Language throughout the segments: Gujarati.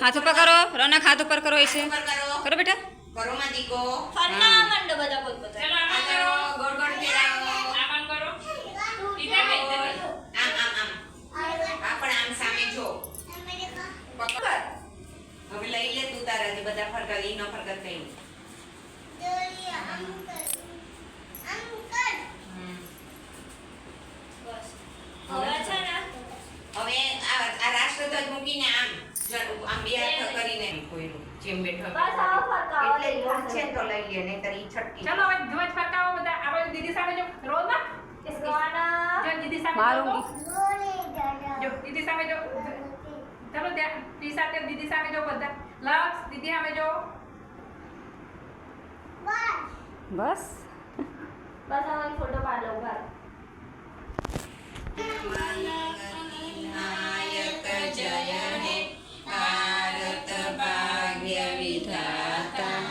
हाथ ऊपर करो रौनक, हाथ ऊपर करो ऐसे करो बेटा। करो मत दिको फरना मंड बजा बोल बता। चलो आम करो गोड़ गोड़ फेराओ आम करो इधर में इधर में આમ આમ આમ આપણ આમ સામે જો પકડ હવે લઈ લે તું તારાથી બધા ફરકા ઈ ન ફરકા કઈ બસ હવે છે ને હવે આ રાષ્ટ્રધ્વજ મૂકીને આમ આમ બે હાથ કરીને કોઈનું જેમ બેઠો બસ આવો ફરકાવો એટલે ઈ લોટ છે ને તો લઈ લે નહીતર ઈ છટકી चलो अब ध्वज फरकाओ બધા આ બાજુ દીદી સામે જો રોના રોના જો દીદી સામે मारूंगी। જો દીદી સામે જો ચલો ત્યાં ટી સાથે દીદી સામે જો બધા લક્ષ દીદી સામે જો बस બસ હવે ફોટો પાડ લો ઘર નાયક જય હે ભારત ભાગ્ય વિધાતા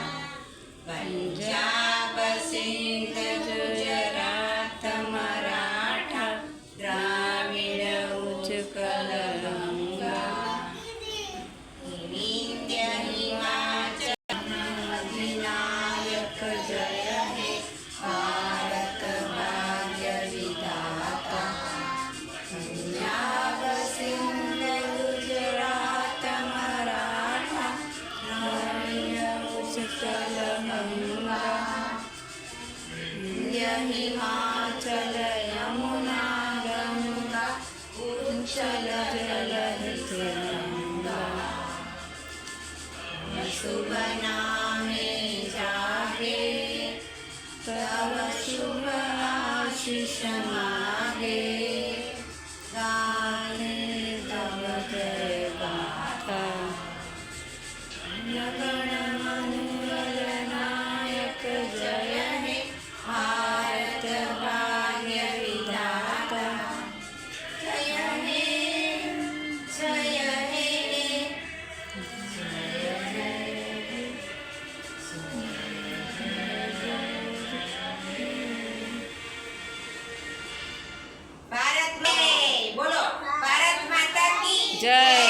પંજાબ સિંધ ગુજરાત મરાઠા દ્રાવિડ ઉત્કલ ગંગા વિંધ્ય હિમાચલ નાયક જય હે ભારત ભાગ્ય વિધાતા પંજાબ સિંધ ગુજરાત મરાઠા દ્રાવિડ ઉત્કલ ગંગા વિંધ્ય હિમાચલ યમુના ગંગા ઉચ્છલ જલધિરંગા શુભ નામે જાગે तव शुभ आशीष मागे गाने तव जय गाथा गण मंगल नायक जय हे भारत भाग्य विधाता जय हे जय हे भारत में बोलो भारत माता की जय।